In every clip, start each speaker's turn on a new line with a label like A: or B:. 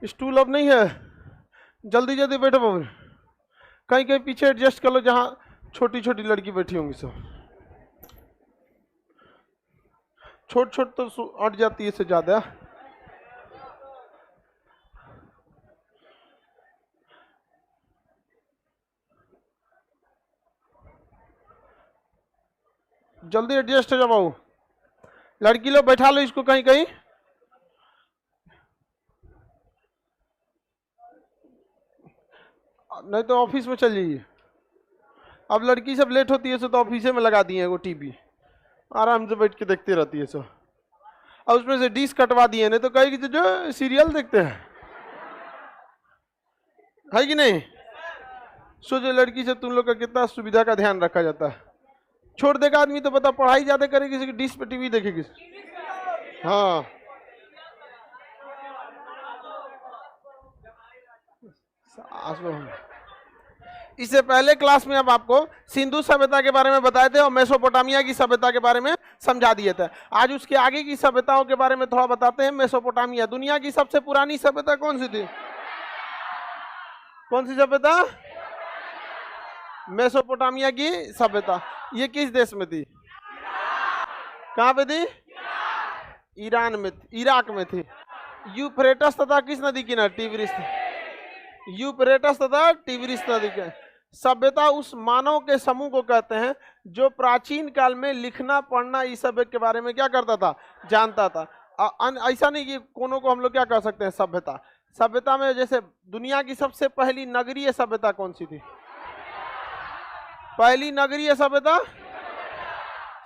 A: Stool अब नहीं है, जल्दी जल्दी बैठो बाबू, कहीं कहीं पीछे एडजस्ट कर लो जहां छोटी छोटी लड़की बैठी होंगी सब। छोट छोट तो अट जाती है इससे ज्यादा। जल्दी एडजस्ट हो जाओ बाबू, लड़की लोग बैठा लो इसको कहीं कहीं। नहीं तो ऑफिस में चल जाइए। अब लड़की सब लेट होती है तो ऑफिस में लगा दिए वो टीवी, आराम से बैठ के देखती रहती है सब। और उसमें से डिश कटवा दिए, नहीं तो कहेगी तो जो सीरियल देखते हैं, है कि नहीं। सोचो लड़की से तुम लोग का कितना सुविधा का ध्यान रखा जाता है। छोड़ देगा आदमी तो बता, पढ़ाई ज्यादा करेगी किसी की डिश पे टीवी देखेगी। हाँ, इससे पहले क्लास में अब आपको सिंधु सभ्यता के बारे में बताए थे और मेसोपोटामिया की सभ्यता के बारे में समझा दिए थे। आज उसके आगे की सभ्यताओं के बारे में थोड़ा बताते हैं। मेसोपोटामिया दुनिया की सबसे पुरानी सभ्यता कौन सी थी? कौन सी सभ्यता? मेसोपोटामिया की सभ्यता। ये किस देश में थी? कहां पे थी? ईरान में, इराक में थी। यूफ्रेटस तथा किस नदी किनारे? टिग्रिस। यूफ्रेटस तथा टिग्रिस नदी के। सभ्यता उस मानव के समूह को कहते हैं जो प्राचीन काल में लिखना पढ़ना इस सब के बारे में क्या करता था? जानता था। ऐसा नहीं कि कोनो को हम लोग क्या कह सकते हैं सभ्यता। सभ्यता में जैसे दुनिया की सबसे पहली नगरीय सभ्यता कौन सी थी? पहली नगरीय सभ्यता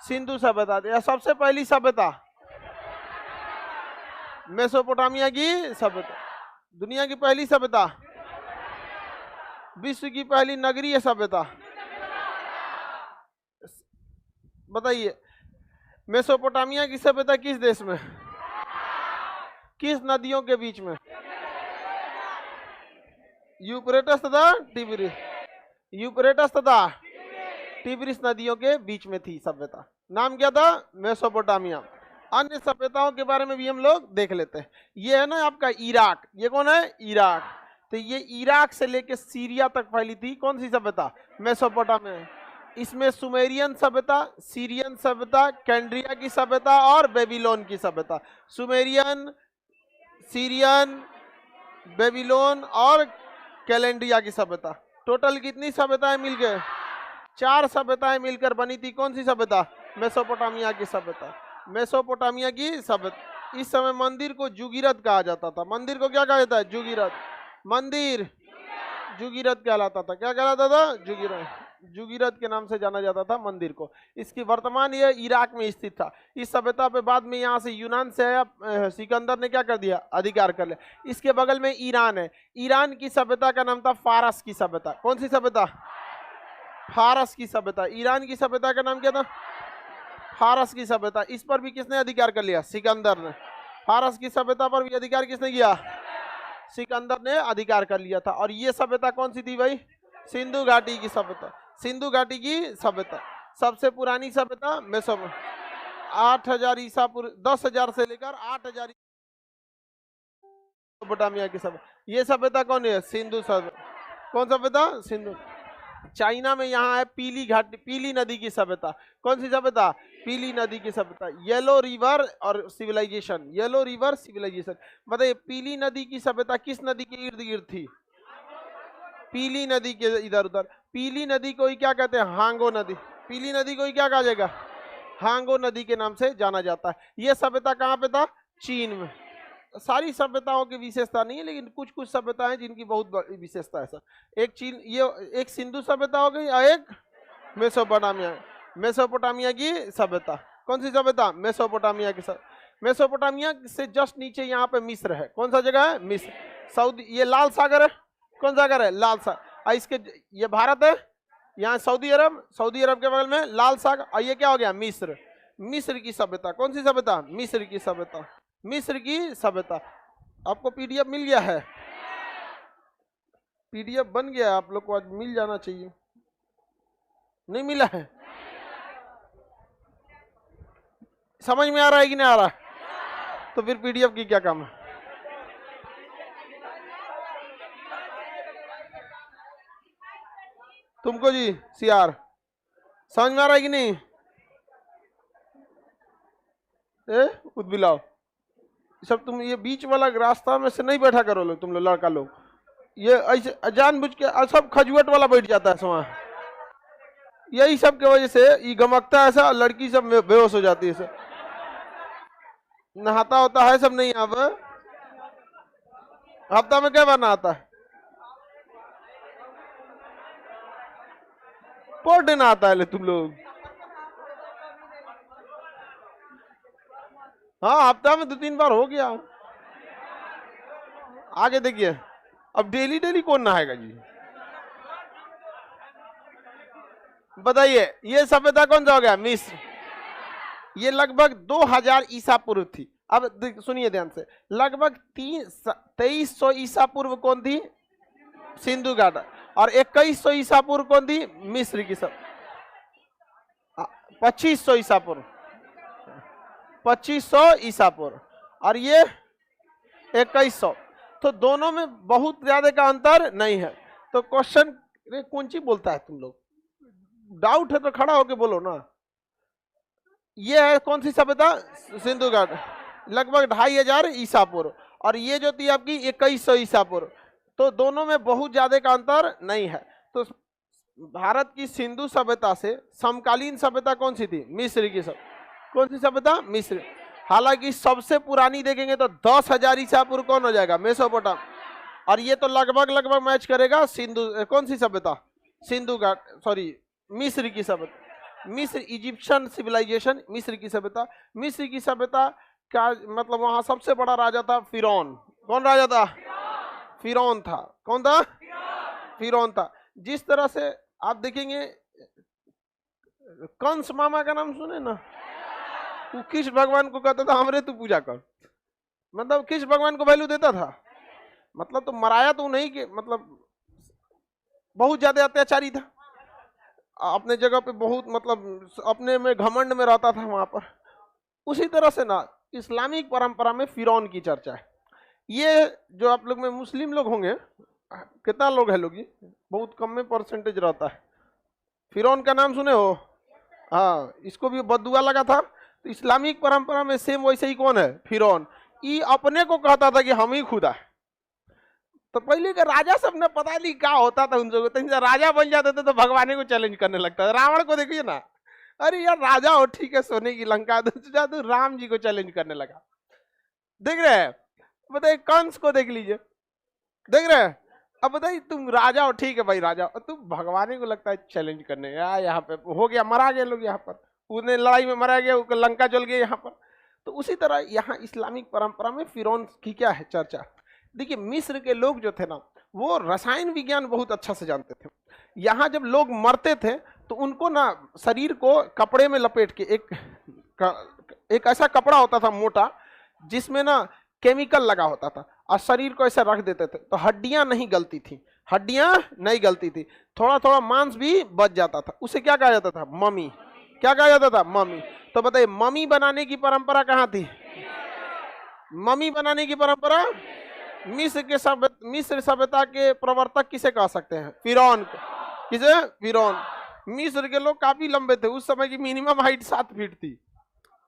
A: सिंधु सभ्यता थी। सबसे पहली सभ्यता मेसोपोटामिया की सभ्यता। दुनिया की पहली सभ्यता, विश्व की पहली नगरीय सभ्यता। बताइए मेसोपोटामिया की सभ्यता किस देश में, किस नदियों के बीच में? यूफ्रेटस तथा टिग्रिस। यूफ्रेटस तथा टिग्रिस नदियों के बीच में थी सभ्यता। नाम क्या था? मेसोपोटामिया। अन्य सभ्यताओं के बारे में भी हम लोग देख लेते हैं। ये है ना आपका इराक। ये कौन है? इराक। तो ये इराक से लेके सीरिया तक फैली थी कौन सी सभ्यता? मेसोपोटामिया। इसमें सुमेरियन सभ्यता, सीरियन सभ्यता, कैंड्रिया की सभ्यता और बेबीलोन की सभ्यता। सुमेरियन, सीरियन, बेबीलोन और कैलेंड्रिया की सभ्यता। टोटल कितनी सभ्यताएं मिल गए? 4 सभ्यताएं मिलकर बनी थी कौन सी सभ्यता? मेसोपोटामिया की सभ्यता। मेसोपोटामिया की सभ्यता। इस समय मंदिर को जुगीरत कहा जाता था। मंदिर को क्या कहा जाता है? जुगीरत। मंदिर जुगीरत कहलाता था। क्या कहलाता था? जुगीरत। जुगीरत के नाम से जाना जाता था मंदिर को। इसकी वर्तमान ये इराक में स्थित था। इस सभ्यता पे बाद में यहाँ से यूनान से आया सिकंदर ने क्या कर दिया? अधिकार कर लिया। इसके बगल में ईरान है। ईरान की सभ्यता का नाम था फारस की सभ्यता। कौन सी सभ्यता? फारस की सभ्यता। ईरान की सभ्यता का नाम क्या था? फारस की सभ्यता। इस पर भी किसने अधिकार कर लिया? सिकंदर ने। फारस की सभ्यता पर भी अधिकार किसने किया? सिकंदर ने अधिकार कर लिया था। और ये सभ्यता कौन सी थी भाई? सिंधु घाटी की सभ्यता। सिंधु घाटी की सभ्यता सबसे पुरानी सभ्यता। मेसो 8000 ईसा पूर्व, 10,000 से लेकर 8000 मेसोपोटामिया की सभ्यता। ये सभ्यता कौन है? सिंधु सभ्यता। कौन सभ्यता? सिंधु। चाइना में यहाँ है पीली घाटी, पीली नदी की सभ्यता। कौन सी सभ्यता? पीली नदी की सभ्यता। येलो रिवर और सिविलाइजेशन। Yellow River civilisation. बताइए पीली नदी की सभ्यता किस नदी के इर्द गिर्द थी? पीली नदी के इधर उधर। पीली नदी को ही क्या कहते हैं? हांगो नदी। पीली नदी को ही क्या कहा जाएगा? हांगो नदी के नाम से जाना जाता है। यह सभ्यता कहाँ पे था? चीन में। सारी सभ्यताओं की विशेषता नहीं है, लेकिन कुछ कुछ सभ्यता है जिनकी बहुत बड़ी विशेषता है सर। एक चीन, ये एक सिंधु सभ्यता हो गई और एक मेसोपोटामिया। मेसोपोटामिया की सभ्यता। कौन सी सभ्यता? मेसोपोटामिया की सभ्यता। मेसोपोटामिया से जस्ट नीचे यहाँ पे मिस्र है। कौन सा जगह है? मिस्र। सऊदी, ये लाल सागर है। कौन सागर है? लाल सागर। इसके ये भारत है, यहाँ सऊदी अरब, सऊदी अरब के बगल में लाल सागर। और ये क्या हो गया? मिस्र। मिस्र की सभ्यता। कौन सी सभ्यता? मिस्र की सभ्यता। मिस्र की सभ्यता। आपको पीडीएफ मिल गया है? पीडीएफ बन गया है, आप लोग को आज मिल जाना चाहिए। नहीं मिला है? समझ में आ रहा है कि नहीं आ रहा है? तो फिर पीडीएफ की क्या काम है? तुमको जी सीआर समझ में आ रहा है कि नहीं? उद्बिलाओ सब तुम ये बीच वाला रास्ता में से नहीं बैठा करो लोग, तुम लोग लड़का लोग, ये ऐसे जानबूझ के सब खजुआट वाला बैठ जाता है वहाँ, यही सब की वजह से ये गमकता है ऐसा, लड़की सब बेहोश हो जाती है, सब नहाता होता है सब नहीं। अब हफ्ता में क्या बार नहाता है? पर डे नहाता है ले तुम लोग? हाँ हफ्ता में 2-3 बार हो गया। आगे देखिए, अब डेली डेली कौन नहाएगा जी? बताइए ये सभ्यता कौन सा हो गया? मिस्र। ये लगभग 2000 ईसा पूर्व थी। अब सुनिए ध्यान से, लगभग 2300 ईसा पूर्व कौन थी? सिंधु घाटी। और 2100 ईसा पूर्व कौन थी? मिस्र की सब। 2500 ईसा पूर्व, 2500 ईसा पूर्व, और ये 2100। तो दोनों में बहुत ज्यादा का अंतर नहीं है। तो क्वेश्चन कौन सी बोलता है तुम लोग? डाउट है तो खड़ा होके बोलो ना। ये है कौन सी सभ्यता? सिंधु घाटी, लगभग 2500 ईसा पूर्व, और ये जो थी आपकी 2100 ईसा पूर्व। तो दोनों में बहुत ज्यादा का अंतर नहीं है। तो भारत की सिंधु सभ्यता से समकालीन सभ्यता कौन सी थी? मिस्र की सब। कौन सी सभ्यता? मिस्र। हालांकि सबसे पुरानी देखेंगे तो 10,000 ईसा पूर्व कौन हो जाएगा? मेसोपोटाम। और ये तो लगभग मैच करेगा सिंधु, कौन सी सभ्यता? सिंधु घाटी, सॉरी मिस्र की सभ्यता। मिस्र, इजिप्शियन सिविलाइजेशन, मिस्र की सभ्यता। मिस्र की सभ्यता का मतलब वहां सबसे बड़ा राजा था फिरौन। कौन राजा था? फिरौन था। कौन था? फिरौन था। जिस तरह से आप देखेंगे, कंस मामा का नाम सुने ना? वो कृष्ण भगवान को कहता था हमरे तू पूजा कर, मतलब कृष्ण भगवान को वैल्यू देता था। मतलब तो मराया तो नहीं, कि मतलब बहुत ज्यादा अत्याचारी था, अपने जगह पे बहुत मतलब अपने में घमंड में रहता था वहां पर। उसी तरह से ना इस्लामिक परंपरा में फिरौन की चर्चा है। ये जो आप लोग में मुस्लिम लोग होंगे, कितना लोग है लोग, ये बहुत कम में परसेंटेज रहता है। फिरौन का नाम सुने हो? हाँ, इसको भी बदुआ लगा था। तो इस्लामिक परंपरा में सेम वैसे ही कौन है? फिरौन। ये अपने को कहता था कि हम ही खुदा है। तो पहले के राजा सब ने पता नहीं क्या होता था, उन लोगों को राजा बन जाते थे तो भगवान को चैलेंज करने लगता था। रावण को देखिए ना, अरे यार राजा हो ठीक है, सोने की लंका तो राम जी को चैलेंज करने लगा। देख रहे हैं? बताइए कंस को देख लीजिए, देख रहे हैं? अब बताइए तुम राजा हो ठीक है भाई, राजा हो, तुम भगवान को लगता है चैलेंज करने। यार यहाँ पे हो गया, मरा गए लोग यहाँ पर, उन्हें लड़ाई में मरा गया, लंका जल गया यहाँ पर। तो उसी तरह यहाँ इस्लामिक परंपरा में फिरौन की क्या है चर्चा। देखिए मिस्र के लोग जो थे ना, वो रसायन विज्ञान बहुत अच्छा से जानते थे। यहाँ जब लोग मरते थे तो उनको ना शरीर को कपड़े में लपेट के, एक ऐसा कपड़ा होता था मोटा, जिसमें ना केमिकल लगा होता था, और शरीर को ऐसा रख देते थे तो हड्डियां नहीं गलती थी, हड्डियां नहीं गलती थी, थोड़ा थोड़ा मांस भी बच जाता था। उसे क्या कहा जाता था? मम्मी। क्या कहा जाता था? मम्मी। तो बताइए मम्मी बनाने की परंपरा कहाँ थी? मम्मी बनाने की परंपरा मिस्र सभ्यता के प्रवर्तक किसे कह सकते हैं? फिरौन को। किसे? फिरौन। मिस्र के लोग काफी लंबे थे, उस समय की मिनिमम हाइट 7 फीट थी।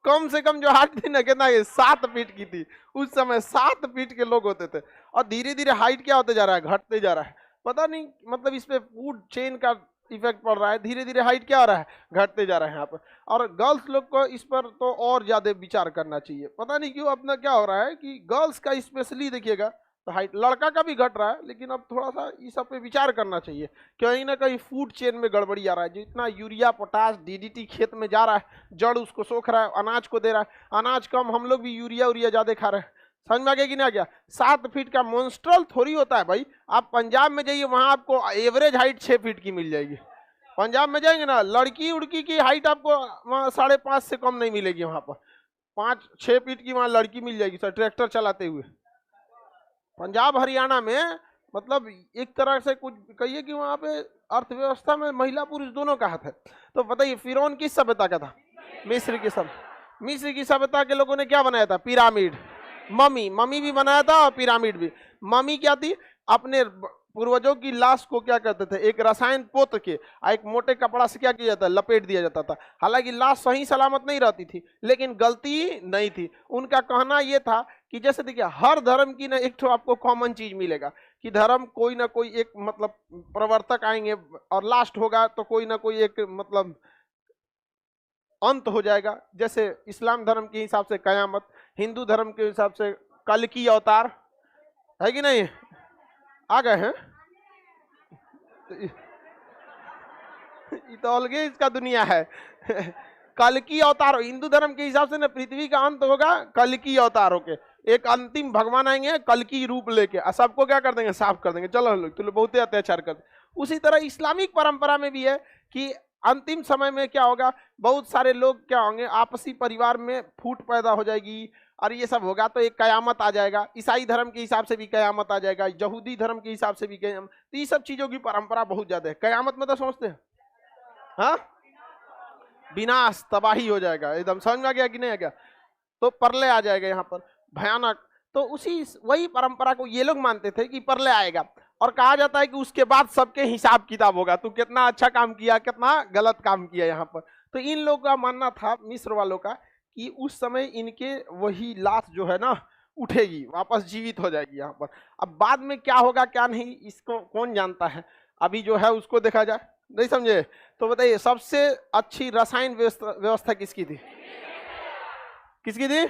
A: कम से कम जो हाइट थी ना, कितना, ये 7 फीट की थी। उस समय 7 फीट के लोग होते थे, और धीरे धीरे हाइट क्या होते जा रहा है? घटते जा रहा है। पता नहीं, मतलब इस पे फूड चेन का इफेक्ट पड़ रहा है, धीरे धीरे हाइट क्या हो रहा है? घटते जा रहा है यहाँ पर। और गर्ल्स लोग को इस पर तो और ज्यादा विचार करना चाहिए। पता नहीं क्यों अपना क्या हो रहा है कि गर्ल्स का स्पेशली देखिएगा तो हाइट, लड़का का भी घट रहा है, लेकिन अब थोड़ा सा इस सब पे विचार करना चाहिए। कहीं ना कहीं फूड चेन में गड़बड़ी आ रहा है। जितना यूरिया, पोटास, डीडीटी खेत में जा रहा है, जड़ उसको सोख रहा है, अनाज को दे रहा है, अनाज कम, हम लोग भी यूरिया ज्यादा खा रहे हैं। समझ में आ गया कि नहीं आ गया? 7 फीट का मॉन्स्ट्रल थोड़ी होता है भाई। आप पंजाब में जाइए, वहां आपको एवरेज हाइट 6 फीट की मिल जाएगी। पंजाब में जाएंगे ना, लड़की उड़की की हाइट आपको वहाँ 5.5 से कम नहीं मिलेगी। वहां पर 5-6 फीट की वहां लड़की मिल जाएगी सर, ट्रैक्टर चलाते हुए। पंजाब हरियाणा में मतलब एक तरह से कुछ कहिए कि वहां पे अर्थव्यवस्था में महिला पुरुष दोनों का हाथ है। तो बताइए फिरौन किस सभ्यता का था? मिस्र की मिस्र की सभ्यता के लोगों ने क्या बनाया था? पिरामिड। मम्मी भी बनाया था, और पिरामिड भी। मम्मी क्या थी? अपने पूर्वजों की लाश को क्या करते थे, एक रसायन पोत के एक मोटे कपड़ा से क्या किया जाता है, लपेट दिया जाता था। हालांकि लाश सही सलामत नहीं रहती थी, लेकिन गलती नहीं थी। उनका कहना यह था कि जैसे देखिए हर धर्म की ना एक तो आपको कॉमन चीज मिलेगा कि धर्म कोई ना कोई एक मतलब प्रवर्तक आएंगे और लास्ट होगा तो कोई ना कोई एक मतलब अंत हो जाएगा। जैसे इस्लाम धर्म के हिसाब से कयामत, हिंदू धर्म के हिसाब से कल की अवतार, है कि नहीं? आ गए हैं तो अलगे इसका दुनिया है कल की अवतार हिंदू धर्म के हिसाब से ना पृथ्वी का अंत होगा कल की अवतार होके, एक अंतिम भगवान आएंगे कल की रूप लेके, सबको क्या कर देंगे, साफ कर देंगे, चलो लोग तुम बहुत अत्याचार कर। उसी तरह इस्लामिक परंपरा में भी है कि अंतिम समय में क्या होगा, बहुत सारे लोग क्या होंगे, आपसी परिवार में फूट पैदा हो जाएगी और ये सब होगा तो एक कयामत आ जाएगा। ईसाई धर्म के हिसाब से भी कयामत आ जाएगा, यहूदी धर्म के हिसाब से भी कयामत। तो ये सब चीजों की परंपरा बहुत ज्यादा है। कयामत में तो समझते हैं हाँ, विनाश, तबाही हो जाएगा, एकदम समझ में आ गया कि नहीं आ गया? तो प्रलय आ जाएगा यहाँ पर, भयानक। तो उसी वही परंपरा को ये लोग मानते थे कि प्रलय आएगा और कहा जाता है कि उसके बाद सबके हिसाब किताब होगा, तू कितना अच्छा काम किया, कितना गलत काम किया यहाँ पर। तो इन लोगों का मानना था, मिस्र वालों का, कि उस समय इनके वही लाश जो है ना उठेगी, वापस जीवित हो जाएगी यहाँ पर। अब बाद में क्या होगा क्या नहीं इसको कौन जानता है, अभी जो है उसको देखा जाए। नहीं समझे? तो बताइए सबसे अच्छी रसायन व्यवस्था किसकी थी? किसकी थी?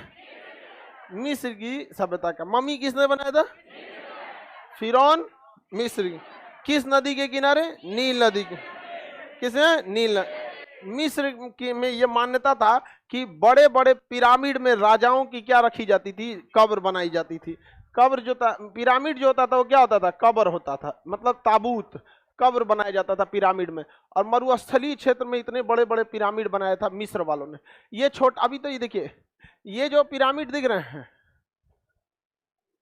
A: मिस्र की सभ्यता का। मम्मी किसने बनाया था? फिरौन मिस्र की। किस नदी के किनारे? नील नदी के। किसने? नील। मिस्र की में ये मान्यता था कि बड़े बड़े पिरामिड में राजाओं की क्या रखी जाती थी, कब्र बनाई जाती थी। कब्र जो था, पिरामिड जो होता था वो क्या होता था, कब्र होता था, मतलब ताबूत, कब्र बनाया जाता था पिरामिड में। और मरुस्थलीय क्षेत्र में इतने बड़े बड़े पिरामिड बनाया था मिस्र वालों ने। ये छोटा, अभी तो ये देखिए ये जो पिरामिड दिख रहे हैं,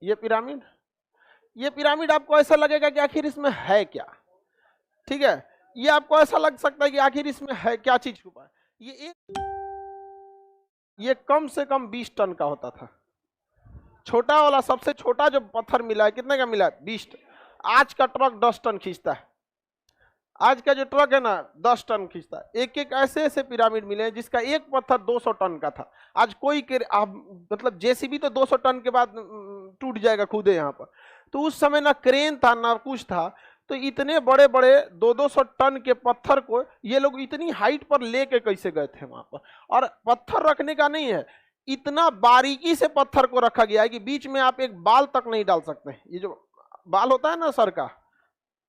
A: ये पिरामिड आपको ऐसा लगेगा कि आखिर इसमें है क्या, ठीक है? ये आपको ऐसा लग सकता है कि आखिर इसमें है क्या चीज छुपा है। ये कम से कम 20 टन का होता था। छोटा वाला, सबसे छोटा जो पत्थर मिला है, कितने का मिला है? 20 टन। आज का ट्रक 10 टन खींचता है। आज का जो ट्रक है ना 10 टन खींचता है। एक एक ऐसे ऐसे पिरामिड मिले हैं जिसका एक पत्थर 200 टन का था। आज कोई मतलब जेसीबी तो 200 टन के बाद टूट जाएगा खुद यहाँ पर। तो उस समय ना क्रेन था ना कुछ था, तो इतने बड़े बड़े 200 टन के पत्थर को ये लोग इतनी हाइट पर लेके कैसे गए थे वहां पर? और पत्थर रखने का नहीं है, इतना बारीकी से पत्थर को रखा गया है कि बीच में आप एक बाल तक नहीं डाल सकते। ये जो बाल होता है ना सर का,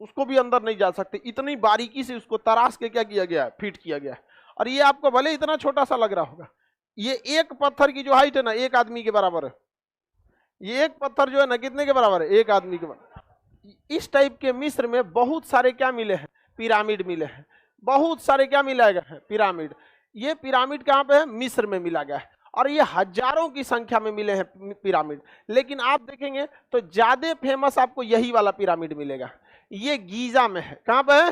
A: उसको भी अंदर नहीं जा सकते, इतनी बारीकी से उसको तराश के क्या किया गया है, फिट किया गया है। और ये आपको भले इतना छोटा सा लग रहा होगा, ये एक पत्थर की जो हाइट है ना एक आदमी के बराबर है। ये एक पत्थर जो है ना कितने के बराबर है? एक आदमी के बराबर। इस टाइप के मिस्र में बहुत सारे क्या मिले हैं? पिरामिड मिले हैं। बहुत सारे क्या मिला गया है? पिरामिड। ये पिरामिड कहाँ पे है? मिस्र में मिला गया है। और ये हजारों की संख्या में मिले हैं पिरामिड। लेकिन आप देखेंगे तो ज्यादा फेमस आपको यही वाला पिरामिड मिलेगा। ये गीजा में है। कहाँ पे है?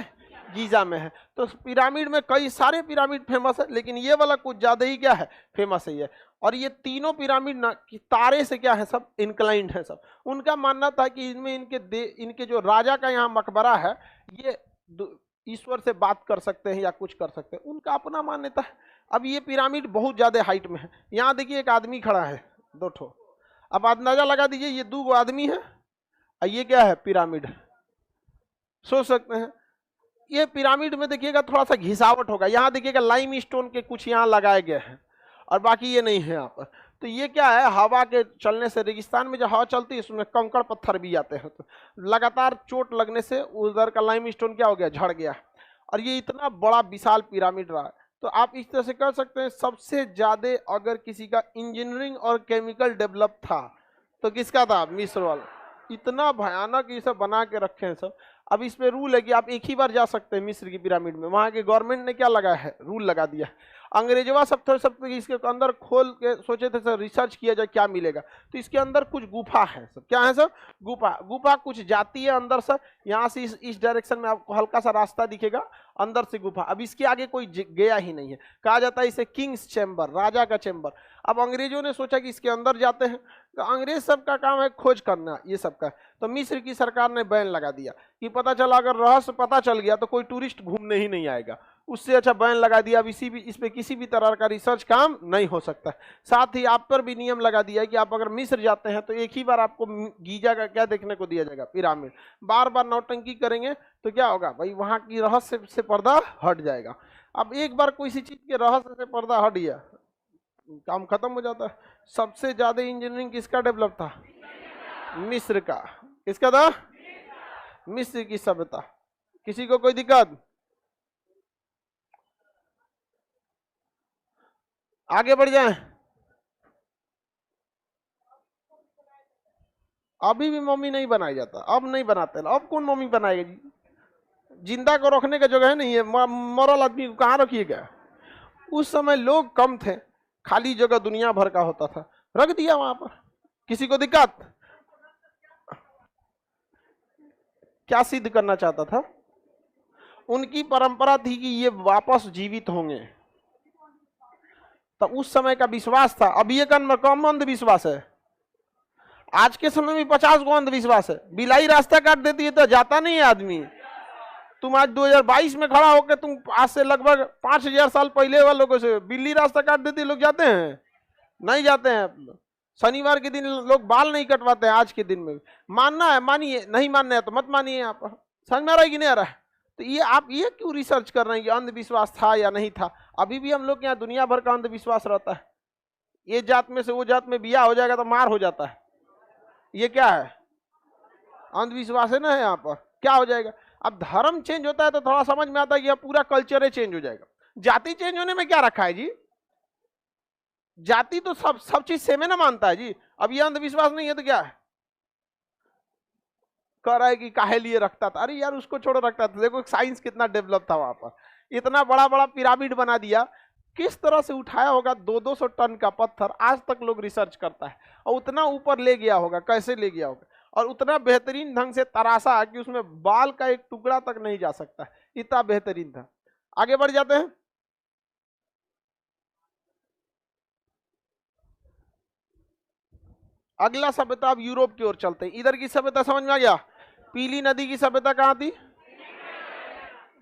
A: गीजा में है। तो पिरामिड में कई सारे पिरामिड फेमस है, लेकिन ये वाला कुछ ज्यादा ही क्या है? फेमस है ये। और ये तीनों पिरामिड ना तारे से क्या है? सब इंक्लाइंड है सब। उनका मानना था कि इनमें इनके जो राजा का यहाँ मकबरा है, ये ईश्वर से बात कर सकते हैं या कुछ कर सकते हैं, उनका अपना मान्यता है। अब ये पिरामिड बहुत ज्यादा हाइट में है। यहाँ देखिए एक आदमी खड़ा है, 2 ठो। अब अंदाजा लगा दीजिए ये 2 आदमी है और ये क्या है? पिरामिड। सोच सकते हैं। ये पिरामिड में देखिएगा थोड़ा सा घिसावट होगा। यहाँ देखिएगा लाइम स्टोन के कुछ यहाँ लगाए गए हैं और बाकी ये नहीं है यहाँ पर। तो ये क्या है? हवा के चलने से, रेगिस्तान में जो हवा चलती है उसमें कंकड़ पत्थर भी आते हैं, तो लगातार चोट लगने से उधर का लाइम स्टोन क्या हो गया? झड़ गया। और ये इतना बड़ा विशाल पिरामिड रहा है। तो आप इस तरह से कह सकते हैं सबसे ज्यादा अगर किसी का इंजीनियरिंग और केमिकल डेवलप था तो किसका था? मिस्र वाला। इतना भयानक ये सब बना के रखे हैं सब। अब इस पे रूल है कि आप एक ही बार जा सकते हैं मिस्र की पिरामिड में। वहां के गवर्नमेंट ने क्या लगाया है, रूल लगा दिया। अंग्रेजवा सब इसके अंदर खोल के सोचे थे सर रिसर्च किया जाए क्या मिलेगा, तो इसके अंदर कुछ गुफा है सब। क्या है सर, गुफा। गुफा कुछ जाती है अंदर से, यहाँ से इस डायरेक्शन में आपको हल्का सा रास्ता दिखेगा, अंदर से गुफा। अब इसके आगे कोई गया ही नहीं है। कहा जाता है इसे किंग्स चैम्बर, राजा का चैम्बर। अब अंग्रेजों ने सोचा कि इसके अंदर जाते हैं, तो अंग्रेज सबका काम है खोज करना ये सबका। तो मिस्र की सरकार ने बैन लगा दिया कि पता चला अगर रहस्य पता चल गया तो कोई टूरिस्ट घूमने ही नहीं आएगा, उससे अच्छा बैन लगा दिया। अब इस पे किसी भी तरह का रिसर्च काम नहीं हो सकता। साथ ही आप पर भी नियम लगा दिया है कि आप अगर मिस्र जाते हैं तो एक ही बार आपको गीजा का क्या देखने को दिया जाएगा, पिरामिड। बार बार नौटंकी करेंगे तो क्या होगा भाई, वहां की रहस्य से पर्दा हट जाएगा। अब एक बार कोई सी चीज के रहस्य से पर्दा हट गया, काम खत्म हो जाता है। सबसे ज्यादा इंजीनियरिंग किसका डेवलप था, मिस्र का। किसका था, मिस्र की सभ्यता। किसी को कोई दिक्कत, आगे बढ़ जाए। अभी भी मम्मी नहीं बनाया जाता, अब नहीं बनाते, अब कौन मम्मी बनाएगा जी। जिंदा को रखने का जगह नहीं है, मरल आदमी को कहाँ रखिएगा। उस समय लोग कम थे, खाली जगह दुनिया भर का होता था, रख दिया वहां पर। किसी को दिक्कत, क्या सिद्ध करना चाहता था, उनकी परंपरा थी कि ये वापस जीवित होंगे, तो उस समय का विश्वास था। अब ये कम अंधविश्वास है। आज के समय में 50 गो अंधविश्वास है। बिलाई रास्ता काट देती है तो जाता नहीं है आदमी। तुम आज 2022 में खड़ा होकर तुम आज से लगभग 5000 साल पहले वाले लोगों से बिल्ली रास्ता काट देती है, लोग जाते हैं, नहीं जाते हैं। शनिवार के दिन लोग बाल नहीं कटवाते हैं, आज के दिन में। मानना है मानिए, नहीं मानना है तो मत मानिए। आप समझ में आ रहा है कि नहीं आ रहा है। तो ये आप ये क्यों रिसर्च कर रहे हैं कि अंधविश्वास था या नहीं था। अभी भी हम लोग के यहाँ दुनिया भर का अंधविश्वास रहता है। ये जात में से वो जात में बिया हो जाएगा तो मार हो जाता है, ये क्या है, अंधविश्वास है ना। यहाँ पर क्या हो जाएगा, अब धर्म चेंज होता है तो थोड़ा समझ में आता है कि अब पूरा कल्चर चेंज हो जाएगा। जाति चेंज होने में क्या रखा है जी, जाति तो सब चीज सेम है ना मानता है जी। अब ये अंधविश्वास नहीं है तो क्या है, कह रहा है कि काहे लिए रखता था। अरे यार उसको छोड़ो, रखता था। देखो साइंस कितना डेवलप था वहां पर, इतना बड़ा बड़ा पिरामिड बना दिया। किस तरह से उठाया होगा 200-200 टन का पत्थर, आज तक लोग रिसर्च करता है। और उतना ऊपर ले गया होगा, कैसे ले गया होगा, और उतना बेहतरीन ढंग से तराशा कि उसमें बाल का एक टुकड़ा तक नहीं जा सकता, इतना बेहतरीन था। आगे बढ़ जाते हैं। अगला सभ्यता अब यूरोप की ओर चलते हैं। इधर की सभ्यता समझ में आ गया। पीली नदी की सभ्यता कहां थी,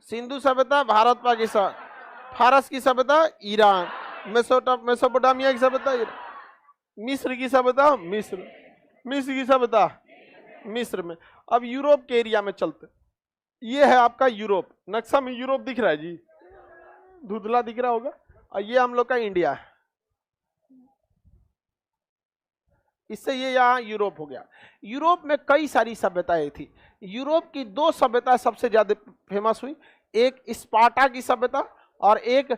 A: सिंधु सभ्यता भारत पाकिस्तान। फारस की सभ्यता ईरान। मेसोपोटामिया की सभ्यता मिस्र की सभ्यता मिस्र की सभ्यता मिस्र में। अब यूरोप के एरिया में चलते, ये है आपका यूरोप। नक्शा में यूरोप दिख रहा है जी, धुंधला दिख रहा होगा। और ये हम लोग का इंडिया है, इससे ये यहाँ यूरोप हो गया। यूरोप में कई सारी सभ्यताएं थी। यूरोप की दो सभ्यता सबसे ज्यादा फेमस हुई, एक स्पार्टा की सभ्यता और एक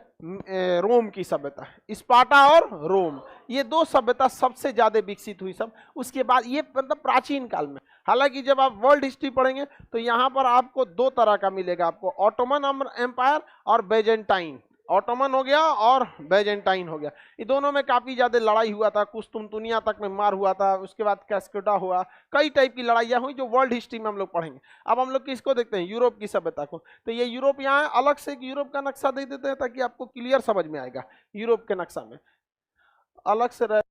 A: रोम की सभ्यता। स्पार्टा और रोम, ये दो सभ्यता सबसे ज्यादा विकसित हुई सब। उसके बाद ये मतलब प्राचीन काल में। हालांकि जब आप वर्ल्ड हिस्ट्री पढ़ेंगे तो यहाँ पर आपको दो तरह का मिलेगा, आपको ऑटोमन एम्पायर और बेजेंटाइन। ऑटोमन हो गया और बेजेंटाइन हो गया। ये दोनों में काफी ज्यादा लड़ाई हुआ था, कुस्तुनतुनिया तक में मार हुआ था, उसके बाद कैस्कोटा हुआ, कई टाइप की लड़ाइयां हुई जो वर्ल्ड हिस्ट्री में हम लोग पढ़ेंगे। अब हम लोग किसको देखते हैं, यूरोप की सभ्यता को। तो ये यूरोप यहाँ अलग से एक यूरोप का नक्शा दे देते हैं ताकि आपको क्लियर समझ में आएगा। यूरोप के नक्शा में अलग से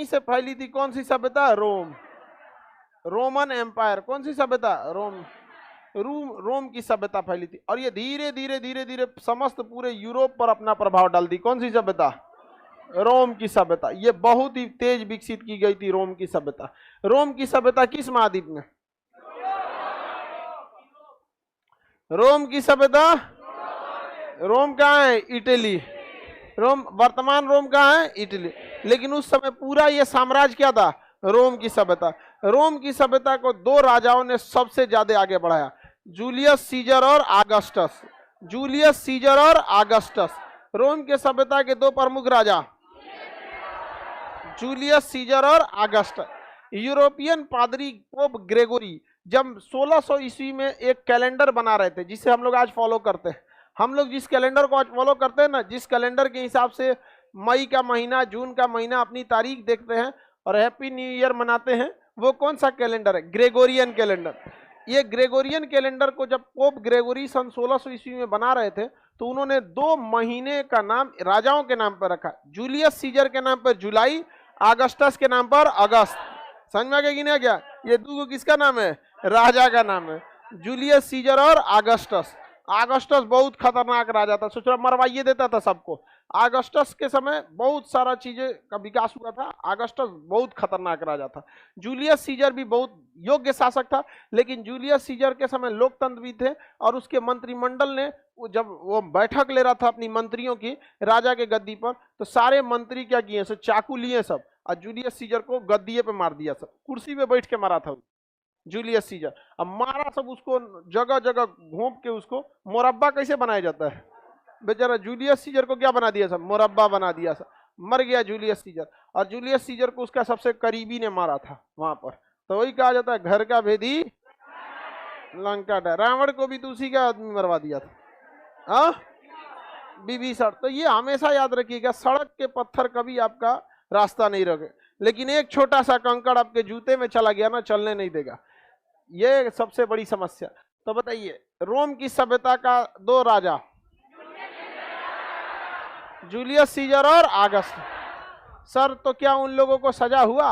A: यहीं से फैली थी कौन सी सभ्यता? रोम, रोमन एम्पायर। कौन सी सभ्यता? रोम की सभ्यता फैली थी, और ये धीरे धीरे धीरे धीरे समस्त पूरे यूरोप पर अपना प्रभाव डाल दी। कौन सी सभ्यता? रोम की सभ्यता। ये बहुत ही तेज विकसित की गई थी रोम की सभ्यता। रोम की सभ्यता किस महाद्वीप में? रोम की सभ्यता, रोम कहाँ है? इटली। रोम, वर्तमान रोम कहाँ है? इटली। लेकिन उस समय पूरा ये साम्राज्य क्या था? रोम की सभ्यता। रोम की सभ्यता को दो राजाओं ने सबसे ज्यादा आगे बढ़ाया, जूलियस सीजर और आगस्टस। जूलियस सीजर और आगस्टस, रोम के सभ्यता के दो प्रमुख राजा, जूलियस सीजर और आगस्टस। यूरोपियन पादरी पोप ग्रेगोरी जब 1600 ईस्वी में एक कैलेंडर बना रहे थे, जिसे हम लोग आज फॉलो करते हैं। हम लोग जिस कैलेंडर को आज फॉलो करते हैं ना, जिस कैलेंडर के हिसाब से मई का महीना, जून का महीना अपनी तारीख देखते हैं और हैप्पी न्यू ईयर मनाते हैं, वो कौन सा कैलेंडर है? Gregorian calendar. ये ग्रेगोरियन कैलेंडर को जब पोप ग्रेगोरी सन 1600 ईस्वी में बना रहे थे, तो उन्होंने 2 महीने का नाम राजाओं के नाम पर रखा। जूलियस सीजर के नाम पर जुलाई, अगस्टस के नाम पर अगस्त। समझ में आ गया कि नहीं आ गया? ये दो किसका नाम है? राजा का नाम है, जूलियस सीजर और अगस्टस। अगस्टस बहुत खतरनाक राजा था, सोच रहा मरवाइए देता था सबको। अगस्टस के समय बहुत सारा चीजें का विकास हुआ था। अगस्टस बहुत खतरनाक राजा था। जूलियस सीजर भी बहुत योग्य शासक था, लेकिन जूलियस सीजर के समय लोकतंत्र भी थे, और उसके मंत्रिमंडल ने जब वो बैठक ले रहा था अपनी मंत्रियों की राजा के गद्दी पर, तो सारे मंत्री क्या किए? सब चाकू लिए सब, और जूलियस सीजर को गद्दीए पे मार दिया। सब कुर्सी पे बैठ के मारा था जूलियस सीजर। अब मारा सब उसको, जगह जगह घोंप के उसको मुरब्बा कैसे बनाया जाता है, बेचारा जूलियस सीजर को क्या बना दिया? सब मुरब्बा बना दिया। सब मर गया जूलियस सीजर, और जूलियस सीजर को उसका सबसे करीबी ने मारा था वहां पर। तो वही कहा जाता है, घर का भेदी लंका डर। रावण को भी तो उसी का आदमी मरवा दिया था, हाँ, विभीषण। तो ये हमेशा याद रखिएगा, सड़क के पत्थर कभी आपका रास्ता नहीं रोके, लेकिन एक छोटा सा कंकड़ आपके जूते में चला गया ना, चलने नहीं देगा। ये सबसे बड़ी समस्या। तो बताइए, रोम की सभ्यता का 2 राजा, जूलियस सीजर और अगस्त। सर, तो क्या उन लोगों को सजा हुआ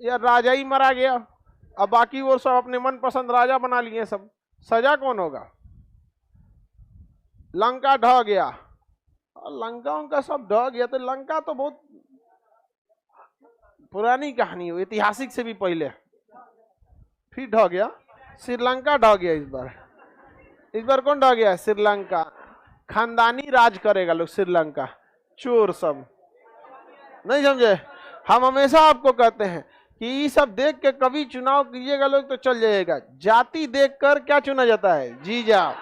A: या राजा ही मरा गया? अब बाकी वो सब अपने मनपसंद राजा बना लिए सब, सजा कौन होगा? लंका ढह गया, लंका उनका सब ढह गया। तो लंका तो बहुत पुरानी कहानी हो, ऐतिहासिक से भी पहले फिर ढह गया। श्रीलंका ढह गया इस बार कौन ढह गया? श्रीलंका। खानदानी राज करेगा लोग, श्रीलंका चोर सब। नहीं समझे? हम हमेशा आपको कहते हैं कि ये सब देख के कभी चुनाव कीजिएगा लोग तो चल जाएगा। जाति देखकर क्या चुना जाता है? जीजा,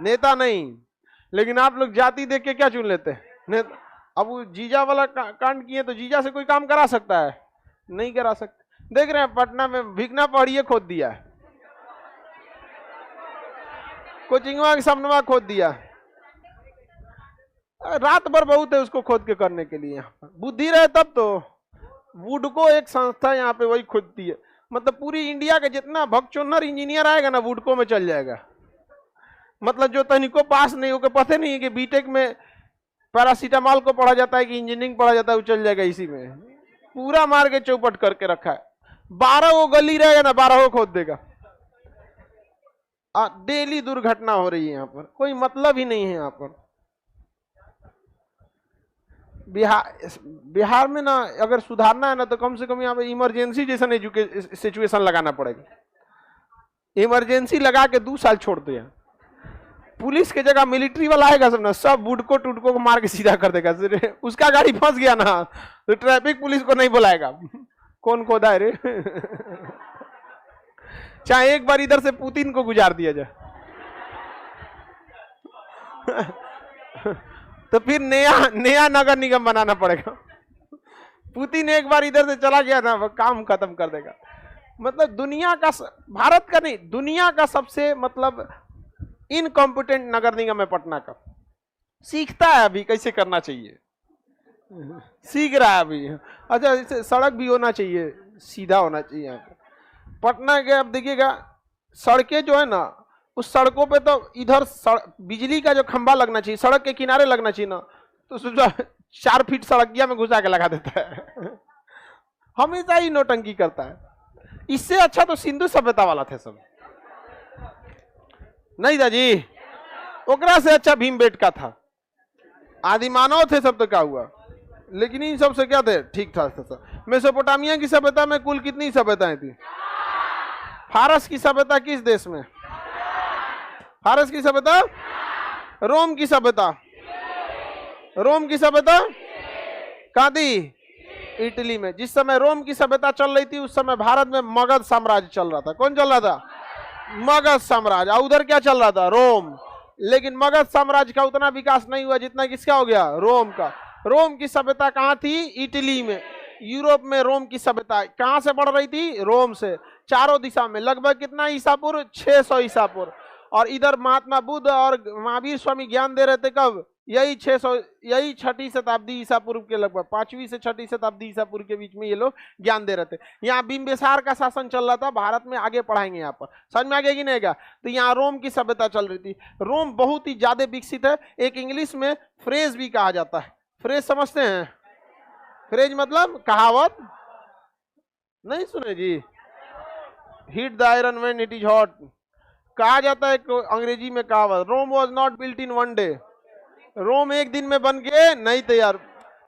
A: नेता नहीं। लेकिन आप लोग जाति देख के क्या चुन लेते हैं? नेता। अब वो जीजा वाला कांड किए तो जीजा से कोई काम करा सकता है? नहीं करा सकता। देख रहे हैं पटना में भिगना पहाड़िए खोद दिया है, कोचिंगवा के सामने खोद दिया। रात भर बहुत है उसको खोद के करने के लिए। यहाँ पर बुद्धि रहे तब तो। वुडको एक संस्था यहाँ पे वही खोदती है। मतलब पूरी इंडिया का जितना भगचोन्नर इंजीनियर आएगा ना, वुडको में चल जाएगा। मतलब जो तनिको पास नहीं हो के पता नहीं है कि बीटेक में पैरासीटामॉल को पढ़ा जाता है कि इंजीनियरिंग पढ़ा जाता है, वो चल जाएगा इसी में। पूरा मार के चौपट करके रखा है। 12 वो गली रहेगा ना, 12 वो खोद देगा। डेली दुर्घटना हो रही है यहाँ पर, कोई मतलब ही नहीं है यहाँ पर। बिहार में ना अगर सुधारना है ना, तो कम से कम यहाँ पे इमरजेंसी जैसा सिचुएशन लगाना पड़ेगा। इमरजेंसी लगा के 2 साल छोड़ दो। यहाँ पुलिस के जगह मिलिट्री वाला आएगा सब ना, सब बुडको टुडको को मार के सीधा कर देगा। उसका गाड़ी फंस गया ना तो ट्रैफिक पुलिस को नहीं बुलाएगा। कौन खोदा है रे? चाहे एक बार इधर से पुतिन को गुजार दिया जाए तो फिर नया नगर निगम बनाना पड़ेगा। पुतिन एक बार इधर से चला गया ना, वो काम खत्म कर देगा। मतलब दुनिया का, भारत का नहीं, दुनिया का सबसे मतलब इनकॉम्पिटेंट नगर निगम है पटना का। सीखता है अभी कैसे करना चाहिए, सीख रहा है अभी। अच्छा, जैसे सड़क भी होना चाहिए, सीधा होना चाहिए यहाँ पे पटना के। अब देखिएगा सड़कें जो है ना, उस सड़कों पे तो इधर बिजली का जो खंभा लगना चाहिए सड़क के किनारे लगना चाहिए ना, तो 4 फीट सड़किया में घुसा के लगा देता है। हमेशा ही नौटंकी करता है। इससे अच्छा तो सिंधु सभ्यता वाला थे सब, नहीं था जी? ओकरा से अच्छा भीमबेटका था। आदि मानव थे सब, तो क्या हुआ? लेकिन इन सबसे क्या थे? ठीक ठाक था। मेसोपोटामिया की सभ्यता में कुल कितनी सभ्यताएं थी? फारस की सभ्यता किस देश में? फारस की सभ्यता? रोम की सभ्यता? रोम की सभ्यता कहाँ थी? इटली में। जिस समय रोम की सभ्यता चल रही थी उस समय भारत में मगध साम्राज्य चल रहा था। कौन चल रहा था? मगध साम्राज्य। और उधर क्या चल रहा था? रोम। लेकिन मगध साम्राज्य का उतना विकास नहीं हुआ जितना किसका हो गया? रोम का। रोम की सभ्यता कहाँ थी? इटली में। यूरोप में रोम की सभ्यता कहाँ से बढ़ रही थी? रोम से। चारों दिशा में लगभग कितना ईसा पूर्व? 600 ईसा पूर्व। और इधर महात्मा बुद्ध और महावीर स्वामी ज्ञान दे रहे थे कब? यही 600, यही 6ठी शताब्दी ईसा पूर्व के लगभग 5वीं से 6ठी शताब्दी ईसा पूर्व के बीच में ये लोग ज्ञान दे रहे थे। यहाँ बिंबिसार का शासन चल रहा था भारत में, आगे पढ़ाएंगे यहाँ पर, समझ में आ गया कि नहीं आएगा? तो यहाँ रोम की सभ्यता चल रही थी। रोम बहुत ही ज्यादा विकसित है। एक इंग्लिश में फ्रेज भी कहा जाता है। फ्रेज समझते हैं? फ्रेज मतलब कहावत, नहीं सुने जी? Hit the iron when it is hot, कहा जाता है अंग्रेजी में कहावत। Rome was not built in one day. Rome एक दिन में बन के नहीं तैयार।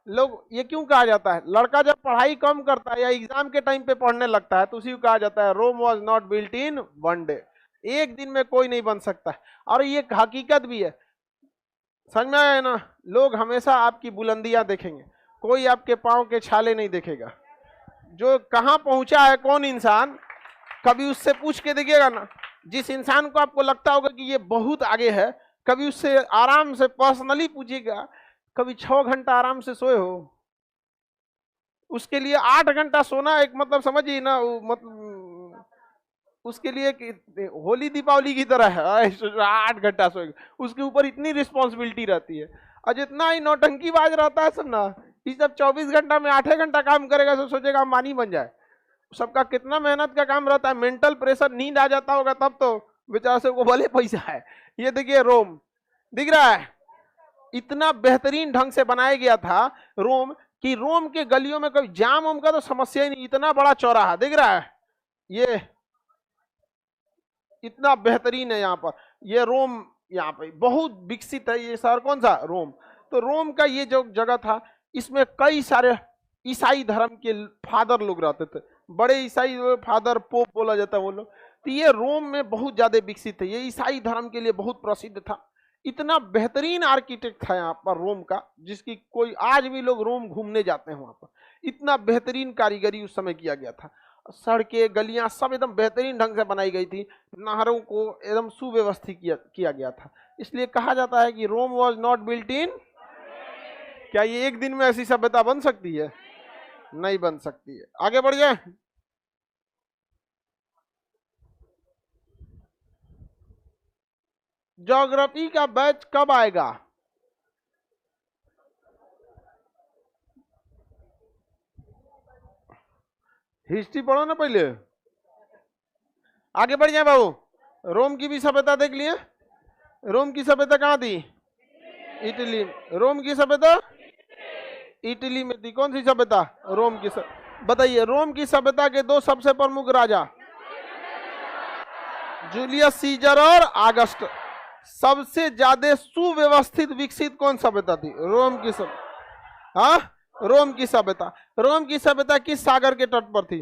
A: लोग ये क्यों कहा जाता है? लड़का जब पढ़ाई कम करता है या एग्जाम के टाइम पे पढ़ने लगता है तो उसी को कहा जाता है Rome was not built in one day. एक दिन में कोई नहीं बन सकता है। और ये हकीकत भी है, समझ में आया ना? लोग हमेशा आपकी बुलंदियां देखेंगे, कोई आपके पांव के छाले नहीं देखेगा। जो कहां पहुंचा है कौन इंसान, कभी उससे पूछ के देखिएगा ना। जिस इंसान को आपको लगता होगा कि ये बहुत आगे है, कभी उससे आराम से पर्सनली पूछिएगा, कभी 6 घंटा आराम से सोए हो? उसके लिए 8 घंटा सोना एक मतलब समझिए ना, मतलब उसके लिए होली दीपावली की तरह है। 8 घंटा सोएगा, उसके ऊपर इतनी रिस्पॉन्सिबिलिटी रहती है। और जितना ही नौटंकी बाज रहता है सब ना, इस जब 24 घंटा में 8 घंटा काम करेगा तो सोचेगा अंबानी बन जाए। सबका कितना मेहनत का काम रहता है, मेंटल प्रेशर, नींद आ जाता होगा तब तो बेचारा से को भले पैसा है। ये देखिए रोम दिख रहा है, इतना बेहतरीन ढंग से बनाया गया था रोम कि रोम के गलियों में कोई जाम वाम का तो समस्या ही नहीं। इतना बड़ा चौराहा दिख रहा है, ये इतना बेहतरीन है यहाँ पर। ये रोम यहाँ पे बहुत विकसित है। ये शहर कौन सा? रोम। तो रोम का ये जो जगह था, इसमें कई सारे ईसाई धर्म के फादर लोग रहते थे। बड़े ईसाई फादर, पोप बोला जाता है वो लोग। तो ये रोम में बहुत ज्यादा विकसित है। ये ईसाई धर्म के लिए बहुत प्रसिद्ध था। इतना बेहतरीन आर्किटेक्ट था यहाँ पर रोम का, जिसकी कोई आज भी लोग रोम घूमने जाते हैं वहां पर। इतना बेहतरीन कारीगरी उस समय किया गया था। सड़कें, गलियां सब एकदम बेहतरीन ढंग से बनाई गई थी। नहरों को एकदम सुव्यवस्थित किया गया था। इसलिए कहा जाता है कि Rome was not built in. क्या ये एक दिन में ऐसी सभ्यता बन सकती है? नहीं बन सकती है। आगे बढ़ जाए। ज्योग्राफी का बैच कब आएगा? हिस्ट्री पढ़ो ना पहले। आगे बढ़ जाए बाबू। रोम की भी सभ्यता देख लिए। रोम की सभ्यता कहाँ थी? इटली। रोम की सभ्यता इटली में थी। कौन सी सभ्यता? रोम की बताइए। रोम की सभ्यता के 2 सबसे प्रमुख राजा, जूलियस सीजर और आगस्ट। सबसे ज्यादा सुव्यवस्थित विकसित कौन सभ्यता थी? रोम की सभ्यता। हाँ, रोम की सभ्यता। रोम की सभ्यता किस सागर के तट पर थी?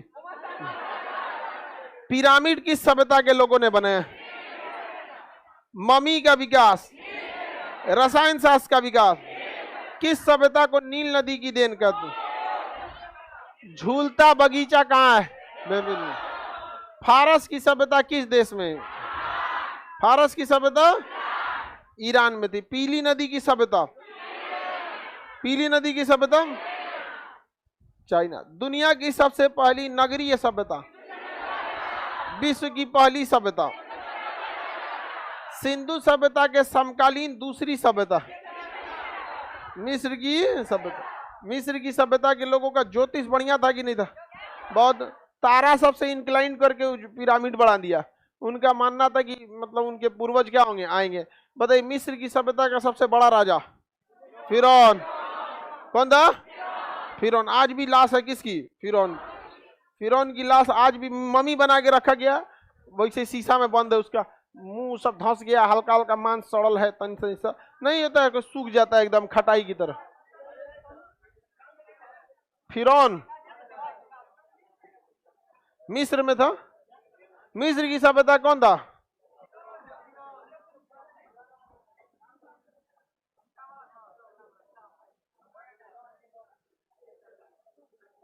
A: पिरामिड किस सभ्यता के लोगों ने बनाए? ममी का विकास, रसायन शास्त्र का विकास किस सभ्यता को नील नदी की देन करती? झूलता बगीचा कहाँ है? बेबीलोन में। फारस की सभ्यता किस देश में? फारस की सभ्यता ईरान में थी। पीली नदी की सभ्यता, पीली नदी की सभ्यता चाइना। दुनिया की सबसे पहली नगरीय सभ्यता, विश्व की पहली सभ्यता, सिंधु सभ्यता के समकालीन दूसरी सभ्यता, मिस्र की सभ्यता। मिस्र की सभ्यता के लोगों का ज्योतिष बढ़िया था कि नहीं था? बहुत। तारा सबसे इंक्लाइन करके पिरामिड बना दिया। उनका मानना था कि मतलब उनके पूर्वज क्या होंगे, आएंगे। बताइए मिस्र की सभ्यता का सबसे बड़ा राजा फिरौन। कौन था? फिरौन। आज भी लाश है किसकी? फिरौन। फिरौन की लाश आज भी मम्मी बना के रखा गया, वैसे शीशा में बंद है, उसका मुंह सब धंस गया, हल्का हल्का मांस सड़ल है, तन से नहीं होता है, सूख जाता है एकदम खटाई की तरह। फिरौन मिस्र में था। मिस्र की सभ्यता कौन था?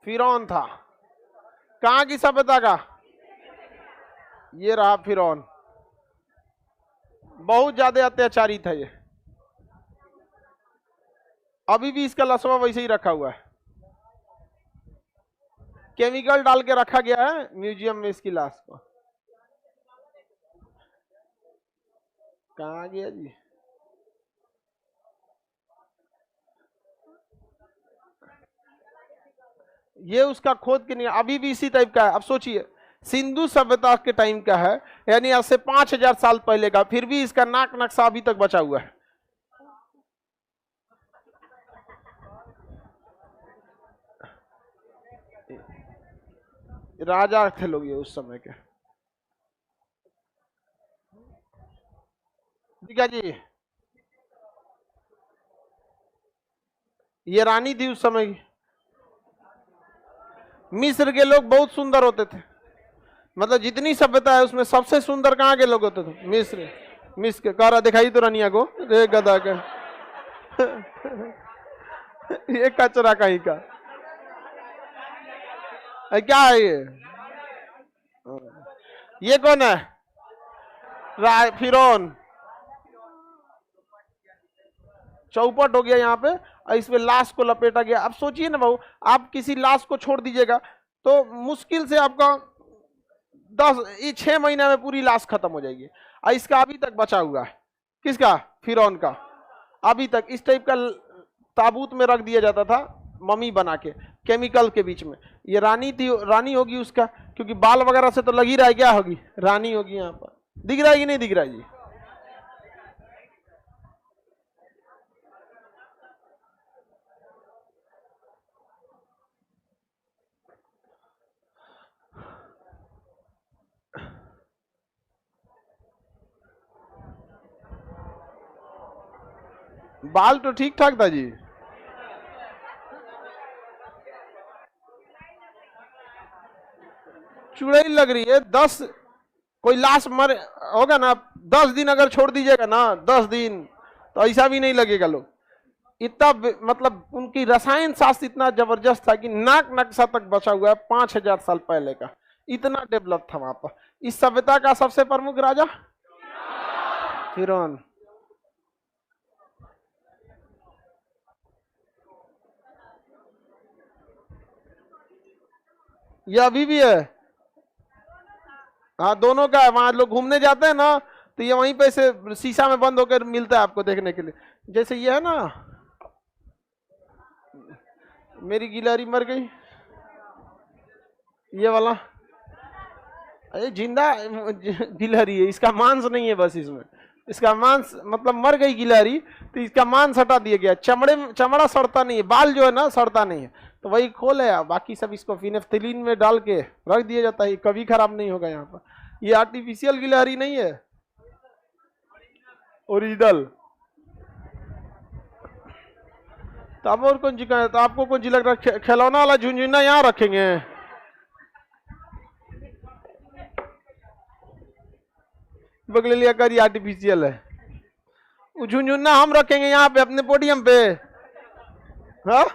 A: फिरौन था। कहां की सभ्यता का? ये रहा फिरौन, बहुत ज्यादा अत्याचारी था ये। अभी भी इसका लसवा वैसे ही रखा हुआ है, केमिकल डाल के रखा गया है म्यूजियम में इसकी लाश को। कहां गया जी? ये उसका खोद के नहीं, अभी भी इसी टाइप का है। अब सोचिए, सिंधु सभ्यता के टाइम का है, यानी आज से 5000 साल पहले का, फिर भी इसका नाक नक्शा अभी तक बचा हुआ है। राजा थे लोग ये उस समय के। ठीक है जी, ये रानी थी उस समय की। मिस्र के लोग बहुत सुंदर होते थे, मतलब जितनी सभ्यता है उसमें सबसे सुंदर कहाँ के लोग होते थे? मिस्र। मिस्र के कारा दिखाई तो रानिया को, रे गदा के ये कचरा कहीं का क्या है ये कौन है? फिरौन। चौपट हो गया यहाँ पे, और इसमें लाश को लपेटा गया। अब सोचिए ना भाऊ, आप किसी लाश को छोड़ दीजिएगा तो मुश्किल से आपका 6 महीने में पूरी लाश खत्म हो जाएगी। और इसका अभी तक बचा हुआ है। किसका? फिरौन का। अभी तक इस टाइप का ताबूत में रख दिया जाता था, मम्मी बना के, केमिकल के बीच में। ये रानी थी, रानी होगी उसका, क्योंकि बाल वगैरह से तो लग ही रहा है, क्या होगी? रानी होगी। यहाँ पर दिख रहा है कि नहीं दिख रहा है जी? बाल तो ठीक ठाक था जी। चुड़ैल लग रही है। 10 कोई लाश मर होगा ना, 10 दिन अगर छोड़ दीजिएगा ना, 10 दिन, तो ऐसा भी नहीं लगेगा लोग। इतना मतलब उनकी रसायन शास्त्र इतना जबरदस्त था कि नाक नक्शा तक बचा हुआ है 5000 साल पहले का। इतना डेवलप था वहां पर। इस सभ्यता का सबसे प्रमुख राजा फिरौन। ये अभी भी है। हाँ, दोनों का है। वहां लोग घूमने जाते हैं ना, तो ये वहीं पे से शीशा में बंद होकर मिलता है आपको देखने के लिए। जैसे ये है ना, मेरी गिलहरी मर गई, ये वाला, अरे जिंदा गिलहरी है, इसका मांस नहीं है बस इसमें। इसका मांस मतलब मर गई गिलहरी, तो इसका मांस हटा दिया गया। चमड़ा सड़ता नहीं है, बाल जो है ना सड़ता नहीं है, तो वही खोल है। बाकी सब इसको फिनेफ्थलीन में डाल के रख दिया जाता है, कभी खराब नहीं होगा। यहाँ पर ये आर्टिफिशियल गिलहरी नहीं है, ओरिजिनल। तो अब और कौन जी का है? तो आपको कौन जी लग रहा है? खिलौना वाला झुंझुना यहाँ रखेंगे? बगले लिया करी आर्टिफिशियल है। झुंझुना हम रखेंगे यहाँ पे अपने पोडियम पे। हाँ,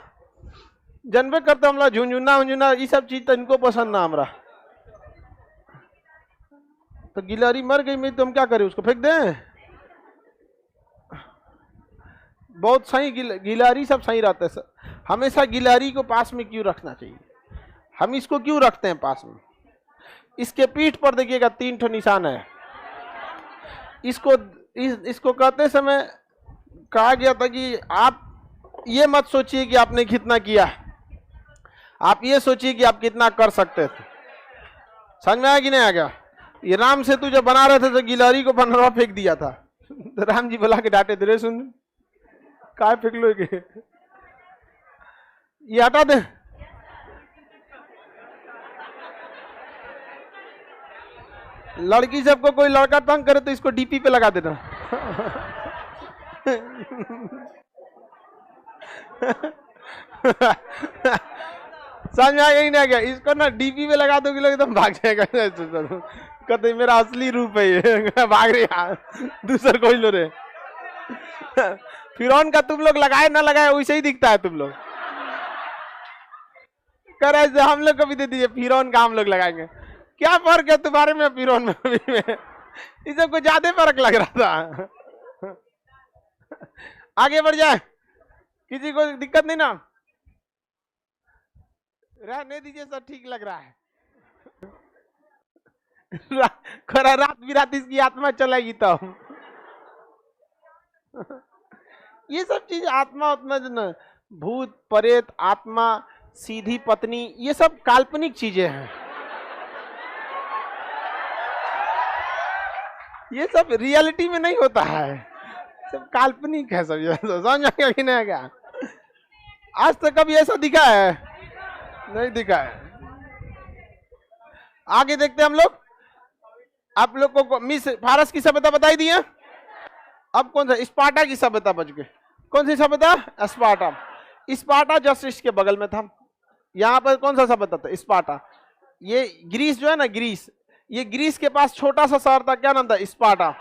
A: जनबे करते हमला झुंझुना उंझुना ये सब चीज तो इनको पसंद ना हमरा। तो गिलहरी मर गई मैं, तो हम क्या करें? उसको फेंक दें? बहुत सही गिलहरी सब सही रहते हैं सर। हमेशा गिलहरी को पास में क्यों रखना चाहिए? हम इसको क्यों रखते हैं पास में? इसके पीठ पर देखिएगा 3 ठो निशान है। इसको कहते समय कहा गया था कि आप ये मत सोचिए कि आपने कितना किया, आप ये सोचिए कि आप कितना कर सकते थे। समझ में आया कि नहीं आ गया? ये राम सेतु जब बना रहे थे तो गिलहरी को बनरवा फेंक दिया था, तो राम जी बुला के डांटे थे, सुन काय फेंक लो, ये हटा दे। लड़की सबको कोई लड़का तंग करे तो इसको डीपी पे लगा देना। समझ में आ गया? नहीं आ गया? इसको ना डीपी पे लगा दोगे लोग एकदम भाग जाएगा। कहते मेरा असली रूप है ये, भाग रहे यार, दूसर कोई लो रे। फिरौन का तुम लोग लगाए ना लगाए वैसे ही दिखता है तुम लोग। कर ऐसे हम लोग को भी दे दीजिए, फिरौन का हम लोग लगाएंगे। क्या फर्क है तुम्हारे में फिरौन में? इस सबको ज्यादा फर्क लग रहा था। आगे बढ़ जाए, किसी को दिक्कत नहीं ना? रहने दीजिए, सब ठीक लग रहा है। रात बिरात इसकी आत्मा चलेगी तो। ये सब चीज आत्मा उतना जो न, भूत प्रेत आत्मा सीधी पत्नी, ये सब काल्पनिक चीजें हैं। ये सब रियलिटी में नहीं होता है, सब काल्पनिक है सब। समझ आएगा कि नहीं आएगा? आज तक कभी ऐसा दिखा है? नहीं दिखा है। आगे देखते हैं हम लोग। आप लोगों को मिस फारस की सभ्यता बताई दी है। अब कौन सा? स्पार्टा की सभ्यता बच गए। कौन सी सभ्यता? स्पार्टा। स्पार्टा जस्ट के बगल में था। यहाँ पर कौन सा सभ्यता था? स्पार्टा। ये ग्रीस जो है ना, ग्रीस, ये ग्रीस के पास छोटा सा शहर था, क्या नाम था? स्पार्टा।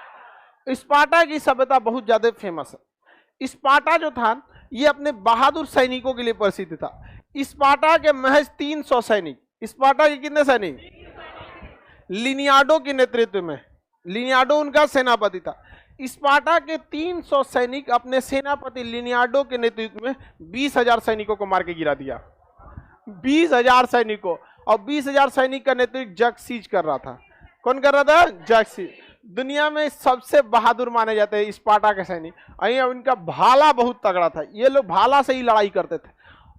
A: स्पार्टा की सभ्यता बहुत ज्यादा फेमस है। स्पार्टा जो था ये अपने बहादुर सैनिकों के लिए प्रसिद्ध था। स्पार्टा के महज 300 सैनिक। स्पार्टा के कितने सैनिक? लिनियाडो के नेतृत्व में, लिनियाडो उनका सेनापति था। स्पार्टा के 300 सैनिक अपने सेनापति लिनियाडो के नेतृत्व में 20,000 सैनिकों को मार के गिरा दिया। 20,000 सैनिकों, और 20,000 सैनिक का नेतृत्व जक्सीज कर रहा था। कौन कर रहा था? जक्सीज। दुनिया में सबसे बहादुर माने जाते हैं स्पार्टा के सैनिक। इनका भाला बहुत तगड़ा था, ये लोग भाला से ही लड़ाई करते थे।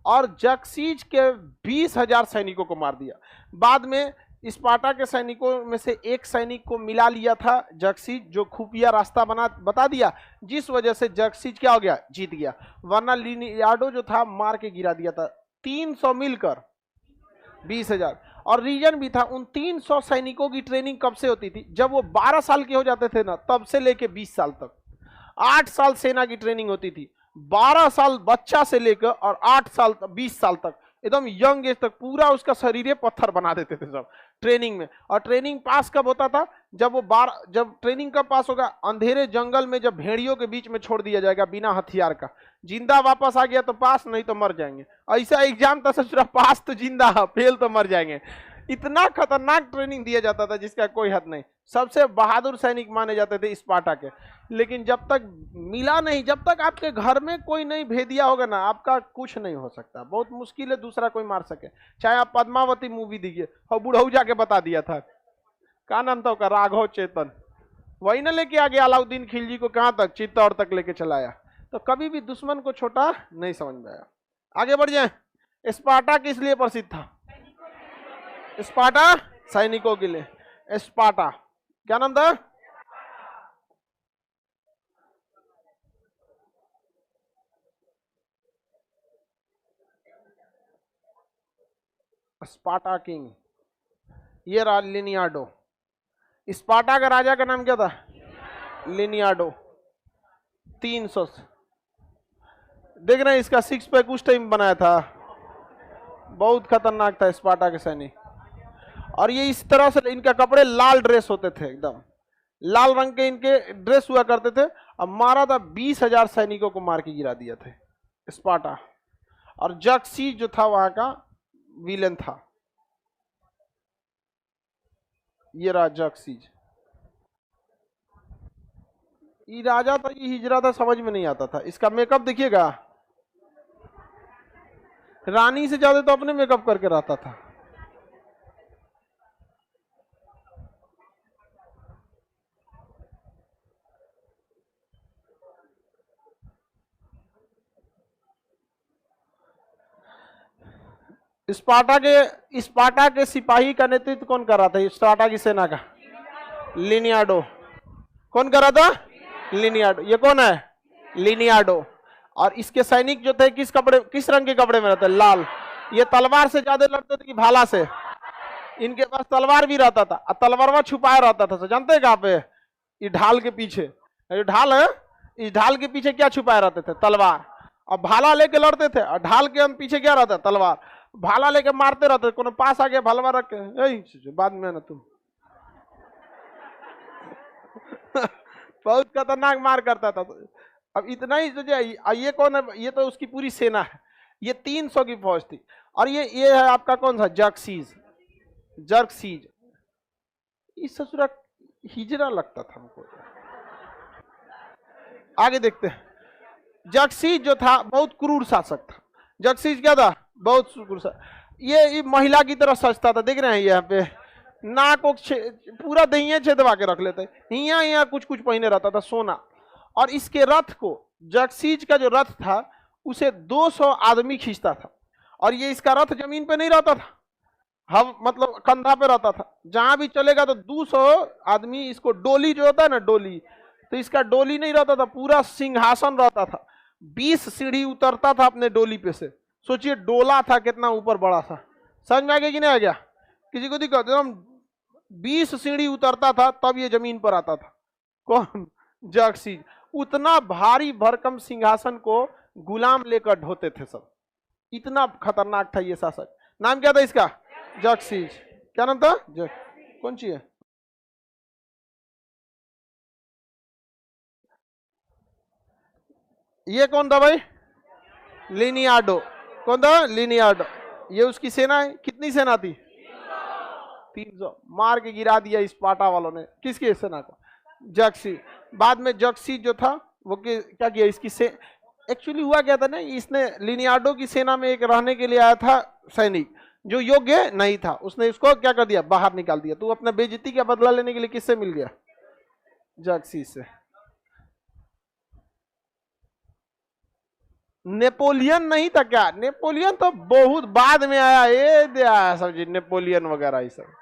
A: और जक्सीज के 20,000 सैनिकों को मार दिया। बाद में स्पार्टा के सैनिकों में से एक सैनिक को मिला लिया था जक्सीज, जो खुफिया रास्ता बता दिया, जिस वजह से जक्सीज क्या हो गया? जीत गया। वरना लिनियाडो जो था मार के गिरा दिया था। 300 मिलकर 20,000। और रीजन भी था, उन 300 सैनिकों की ट्रेनिंग कब से होती थी? जब वो 12 साल के हो जाते थे ना, तब से लेके 20 साल तक। 8 साल सेना की ट्रेनिंग होती थी। 12 साल बच्चा से लेकर और 8 साल 20 साल तक, एकदम यंग एज तक पूरा उसका शरीर पत्थर बना देते थे सब ट्रेनिंग में। और ट्रेनिंग पास कब होता था? जब वो जब ट्रेनिंग कब पास होगा? अंधेरे जंगल में जब भेड़ियों के बीच में छोड़ दिया जाएगा बिना हथियार का। जिंदा वापस आ गया तो पास, नहीं तो मर जाएंगे। ऐसा एग्जाम था सोच रहा, पास तो जिंदा, फेल तो मर जाएंगे। इतना खतरनाक ट्रेनिंग दिया जाता था जिसका कोई हद नहीं। सबसे बहादुर सैनिक माने जाते थे स्पार्टा के। लेकिन जब तक मिला नहीं, जब तक आपके घर में कोई नहीं भेदिया होगा ना, आपका कुछ नहीं हो सकता। बहुत मुश्किल है दूसरा कोई मार सके। चाहे आप पद्मावती मूवी देखिए, और बुढ़ऊ जाके बता दिया था, क्या नाम था उसका? राघव चेतन। वही ना लेके आ गया अलाउद्दीन खिलजी को, कहां तक? चित्तौड़ तक लेके चलाया। तो कभी भी दुश्मन को छोटा नहीं समझ में आया। आगे बढ़ जाए। स्पार्टा किस लिए प्रसिद्ध था? स्पार्टा सैनिकों के लिए। स्पार्टा क्या नाम था? स्पार्टा किंग, ये रहा लिनियाडो। स्पार्टा का राजा का नाम क्या था? लिनियाडो। 300 देख रहे हैं, इसका 6 पैक उस टाइम बनाया था। बहुत खतरनाक था स्पार्टा के सैनिक। और ये इस तरह से, इनका कपड़े लाल ड्रेस होते थे, एकदम लाल रंग के इनके ड्रेस हुआ करते थे। अब मारा था 20,000 सैनिकों को मार के गिरा दिया थे स्पार्टा। और जक्सीज जो था वहां का विलेन था। ये रहा जक्सीज। ये राजा था, ये हिजरा था, समझ में नहीं आता था। इसका मेकअप देखिएगा, रानी से ज्यादा तो अपने मेकअप करके रहता था। स्पार्टा के सिपाही का नेतृत्व कौन कर रहा था? स्पार्टा की सेना का लिनियाडो। कौन कर रहा था? लिनियाडो। ये कौन है? लिनियाडो। और इसके सैनिक जो थे किस रंग के कपड़े में रहते? लाल। ये तलवार से ज्यादा लड़ते थे कि भाला से? इनके पास तलवार भी रहता था, तलवारवा छुपाया रहता था, जानते हैं कहाँ पे? ये ढाल के पीछे, ये ढाल है, इस ढाल के पीछे क्या छुपाए रहते थे? तलवार। और भाला लेके लड़ते थे, और ढाल के पीछे क्या रहता? तलवार। भाला लेके मारते रहते, कोनो पास आ गया भालवा रख के, बाद में ना तुम बहुत खतरनाक मार करता था। अब इतना ही सोचिए, ये कौन है? ये तो उसकी पूरी सेना है, ये 300 की फौज थी। और ये है आपका कौन सा? जर्कसीज। जर्कसीज इस ससुरा हिजरा लगता था हमको। आगे देखते हैं। जर्कसीज जो था बहुत क्रूर शासक था। जर्कसीज क्या था? बहुत क्रूर शासक। ये महिला की तरह सजता था, देख रहे हैं यहाँ पे, नाक को पूरा दहिया छेदवा के रख लेते, यहाँ कुछ कुछ पहने रहता था सोना। और इसके रथ को, जर्कसीज का जो रथ था उसे 200 आदमी खींचता था। और ये इसका रथ जमीन पे नहीं रहता था, हम मतलब कंधा पे रहता था। जहां भी चलेगा तो 200 आदमी, इसको डोली जो होता है ना, डोली, तो इसका डोली नहीं रहता था, पूरा सिंहासन रहता था। 20 सीढ़ी उतरता था अपने डोली पे से। सोचिए डोला था कितना ऊपर बड़ा सा। समझ में आ गया कि नहीं आ गया? किसी को दिक्कत? हम 20 सीढ़ी उतरता था तब ये जमीन पर आता था। कौन? जर्कसीज। उतना भारी भरकम सिंहासन को गुलाम लेकर ढोते थे सब, इतना खतरनाक था ये शासक। नाम क्या था इसका? जर्कसीज। क्या नाम था? कौन सी है? ये कौन था भाई? लिनियार्डो। कौन था? लिनियार्डो। ये उसकी सेना है। कितनी सेना थी? 300। मार के गिरा दिया स्पार्टा वालों ने। किसकी सेना को? जर्कसीज। बाद में जर्कसीज जो था वो क्या किया, इसकी से एक्चुअली हुआ क्या था ना, इसने लिनियार्डो की सेना में एक रहने के लिए आया था सैनिक जो योग्य नहीं था, उसने इसको क्या कर दिया? बाहर निकाल दिया। तो अपना बेइज्जती का बदला लेने के लिए किससे मिल गया? जर्कसीज से। नेपोलियन नहीं था क्या? नेपोलियन तो बहुत बाद में आया, ये दिया सब चीज, नेपोलियन वगैरह ये सब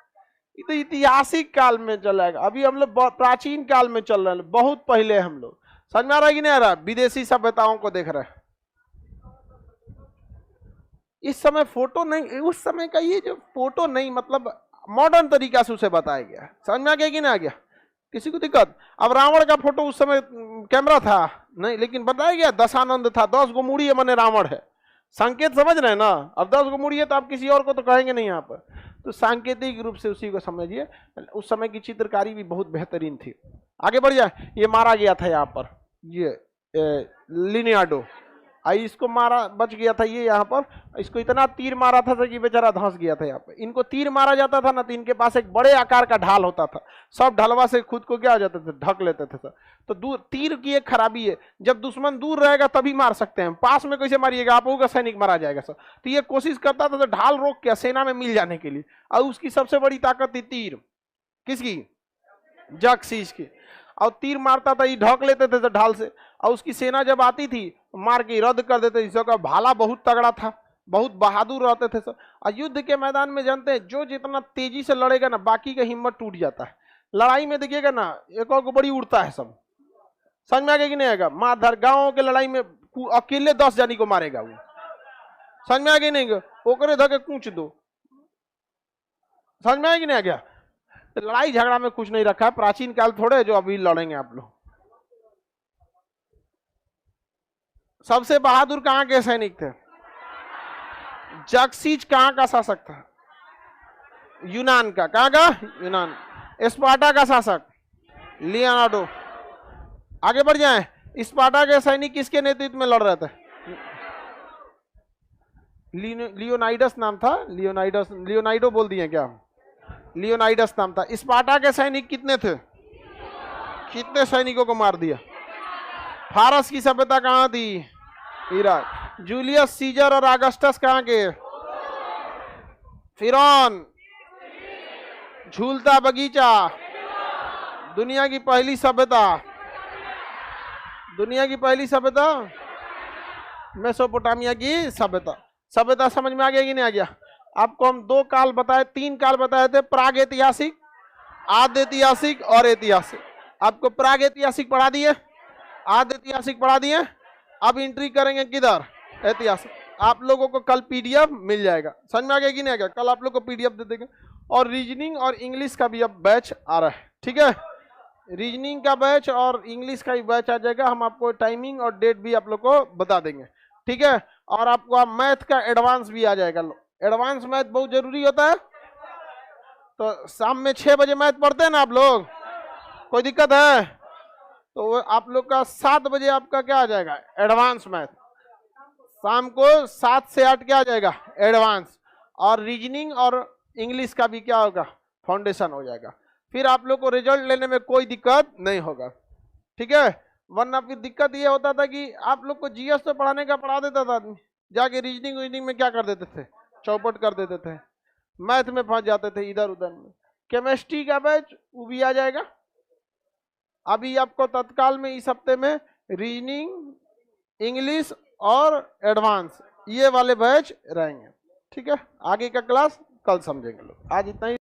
A: ये तो ऐतिहासिक काल में चलेगा। अभी हम लोग प्राचीन काल में चल रहे हैं, बहुत पहले हम लोग। समझ में आ रहा है कि नहीं आ रहा? विदेशी सभ्यताओं को देख रहे हैं। इस समय फोटो नहीं, उस समय का ये जो फोटो नहीं, मतलब मॉडर्न तरीका से उसे बताया गया। समझ में आ गया कि नहीं आ गया? किसी को दिक्कत? अब रावण का फोटो उस समय कैमरा था नहीं, लेकिन बताया गया दशानंद था, 10 गो मुड़ी मने रावण है। संकेत समझ रहे हैं ना? अब 10 गो मुड़ी है तो आप किसी और को तो कहेंगे नहीं यहाँ पर, तो सांकेतिक रूप से उसी को समझिए। उस समय की चित्रकारी भी बहुत बेहतरीन थी। आगे बढ़ जाए। ये मारा गया था यहाँ पर, ये लिनियार्डो। इसको मारा, बच गया था ये यहाँ पर। इसको इतना तीर मारा था कि बेचारा धंस गया था यहाँ पर। इनको तीर मारा जाता था ना तो इनके पास एक बड़े आकार का ढाल होता था, सब ढलवा से खुद को क्या हो जाते थे? ढक लेते थे सब। तो दूर तीर की एक खराबी है, जब दुश्मन दूर रहेगा तभी मार सकते हैं, पास में कैसे मारिएगा? आप का सैनिक मारा जाएगा सब। तो ये कोशिश करता था तो ढाल रोक के सेना में मिल जाने के लिए। और उसकी सबसे बड़ी ताकत थी तीर। किसकी? जर्कसीज की। और तीर मारता था, ये ढक लेते थे ढाल से, और उसकी सेना जब आती थी मार के रद्द कर देते। इसका भाला बहुत तगड़ा था, बहुत बहादुर रहते थे सब। और युद्ध के मैदान में जानते हैं, जो जितना तेजी से लड़ेगा ना, बाकी का हिम्मत टूट जाता है। लड़ाई में देखिएगा ना, एक और को बड़ी उड़ता है सब। समझ में आगे कि नहीं आएगा? माधर गांव के लड़ाई में अकेले 10 जानी को मारेगा वो। समझ में आगे नहीं? ओकरे धके कूच दो। समझ में आएगी नहीं आ गया? लड़ाई झगड़ा में कुछ नहीं रखा है, प्राचीन काल थोड़े जो अभी लड़ेंगे आप लोग। सबसे बहादुर कहां के सैनिक थे? जर्कसीज कहां का शासक था? यूनान का। कहां का? यूनान। स्पार्टा का शासक लियोनार्डो। आगे बढ़ जाएं। स्पार्टा के सैनिक किसके नेतृत्व में लड़ रहे थे? लियोनाइडस नाम था। लियोनाइडस, लियोनाइडो बोल दिए क्या? लियोनाइडस नाम था। स्पार्टा के सैनिक कितने थे? कितने सैनिकों को मार दिया? फारस की सभ्यता कहां थी? इराक। जूलियस सीजर और अगस्टस कहां के? फिरौन। झूलता बगीचा। दुनिया की पहली सभ्यता। दुनिया की पहली सभ्यता मेसोपोटामिया की सभ्यता। सभ्यता समझ में आ गया कि नहीं आ गया? आपको हम 2 काल बताए, 3 काल बताए थे, प्राग ऐतिहासिक, आद्य ऐतिहासिक और ऐतिहासिक। आपको प्राग ऐतिहासिक पढ़ा दिए, आद्य ऐतिहासिक पढ़ा दिए। अब एंट्री करेंगे किधर? ऐतिहासिक। आप लोगों को कल पीडीएफ मिल जाएगा। समझ में आ गया कि नहीं आ गया? कल आप लोग को पीडीएफ दे देंगे, और रीजनिंग और इंग्लिश का भी अब बैच आ रहा है, ठीक है। रीजनिंग का बैच और इंग्लिश का भी बैच आ जाएगा, हम आपको टाइमिंग और डेट भी आप लोग को बता देंगे, ठीक है। और आपको आप मैथ का एडवांस भी आ जाएगा। एडवांस मैथ बहुत जरूरी होता है, तो शाम में 6 बजे मैथ पढ़ते हैं ना आप लोग, कोई दिक्कत है? तो आप लोग का 7 बजे आपका क्या आ जाएगा, एडवांस मैथ। शाम को 7 से 8 क्या आ जाएगा, एडवांस। और रीजनिंग और इंग्लिश का भी क्या होगा, फाउंडेशन हो जाएगा। फिर आप लोग को रिजल्ट लेने में कोई दिक्कत नहीं होगा, ठीक है। वरना फिर दिक्कत ये होता था कि आप लोग को जीएस तो पढ़ाने का पढ़ा देता था आदमी, जाके रीजनिंग में क्या कर देते थे, चौपट कर देते थे, मैथ में फंस जाते थे इधर उधर में। केमिस्ट्री का बैच वो भी आ जाएगा। अभी आपको तत्काल में इस हफ्ते में रीजनिंग, इंग्लिश और एडवांस ये वाले बैच रहेंगे, ठीक है। आगे का क्लास कल समझेंगे लोग, आज इतना ही।